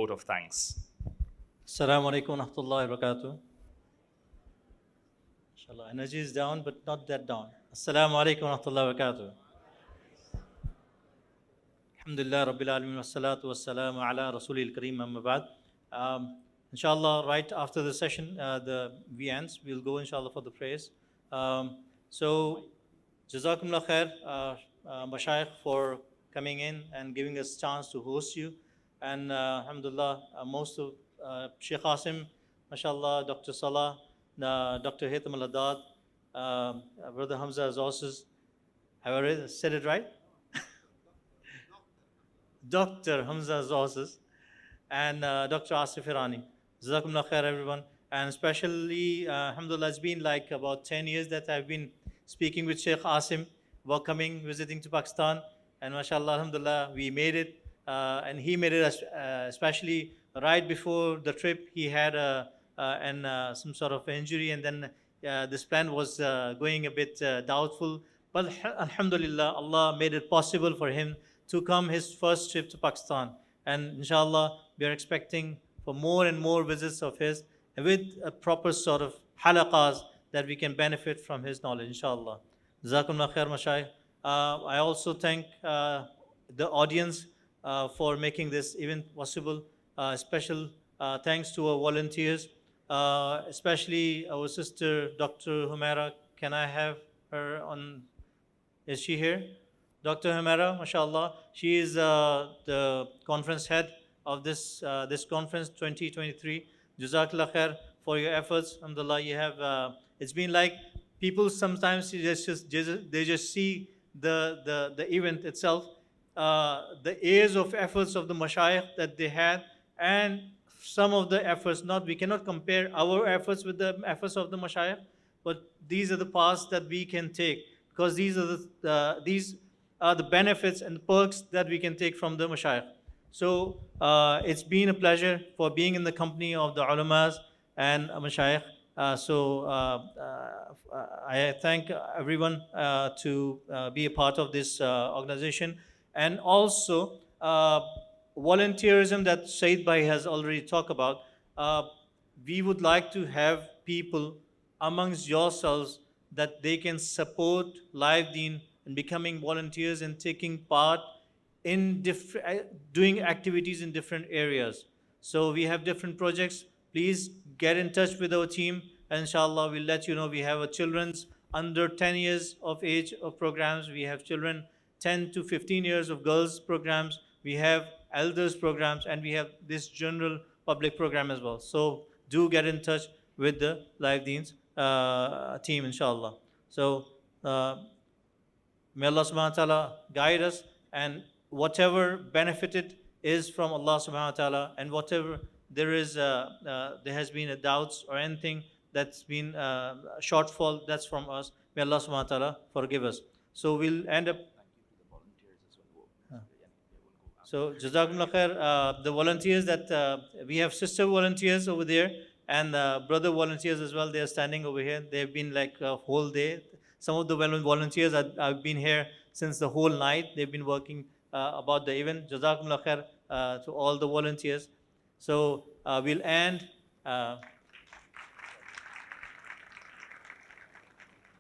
vote of thanks. Assalamu alaikum wa rahmatullahi wa barakatuh. Inshallah, energy is down, but not that down. Assalamu alaikum wa rahmatullahi wa barakatuh. Alhamdulillah, Rabbil Alameen, wassalatu wassalamu ala Rasulil Kareem, amma ba'd. Inshallah, right after the session, the we ends, we'll go inshallah for the prayers. So, Jazakumullah khair, Mashayikh, for coming in and giving us a chance to host you. And Alhamdulillah, most of Sheikh Asim, mashallah, Dr. Salah, Dr. Haytham al-Haddad, Brother Hamza Azos's, have I said it right? Dr. Hamza Azos's, and Dr. Asif Irani. Jazakumullah khair, everyone. And especially, Alhamdulillah, it's been like about 10 years that I've been speaking with Sheikh Asim, welcoming, visiting to Pakistan. And mashallah, Alhamdulillah, we made it. And he made it, especially right before the trip. He had some sort of injury, and then this plan was going a bit doubtful. But Alhamdulillah, Allah made it possible for him to come his first trip to Pakistan. And inshallah, we are expecting for more and more visits of his with a proper sort of halaqas that we can benefit from his knowledge, inshallah. Jazakumullah khair, Mashayikh. I also thank the audience for making this event possible. Special thanks to our volunteers, especially our sister, Dr. Humaira. Can I have her on? Is she here? Dr. Humaira, mashallah. She is the conference head of this conference 2023. Jazakallah khair for your efforts. Alhamdulillah, you have. It's been like people sometimes they just see the event itself. The years of efforts of the mashayikh that they had, and some of the efforts, we cannot compare our efforts with the efforts of the mashayikh, but these are the paths that we can take, because these are the benefits and the perks that we can take from the mashayikh. So it's been a pleasure for being in the company of the ulamas and mashayikh. I thank everyone to be a part of this organization. And also, volunteerism that Saeed Bhai has already talked about. We would like to have people amongst yourselves that they can support LiveDeen and becoming volunteers and taking part in doing activities in different areas. So we have different projects. Please get in touch with our team, and inshallah we'll let you know. We have a children's under 10 years of age of programs. We have children 10 to 15 years of girls programs. We have elders programs, and we have this general public program as well. So do get in touch with the LiveDeen's team, inshallah. So may Allah subhanahu wa ta'ala guide us, and whatever benefited is from Allah subhanahu wa ta'ala, and whatever there has been a doubts or anything that's been a shortfall, that's from us. May Allah subhanahu wa ta'ala forgive us. So we'll end up. So Jazakumullah khair, the volunteers that we have sister volunteers over there, and brother volunteers as well. They are standing over here. They've been like a whole day. Some of the volunteers have been here since the whole night. They've been working about the event. Jazakumullah khair to all the volunteers. So we'll end.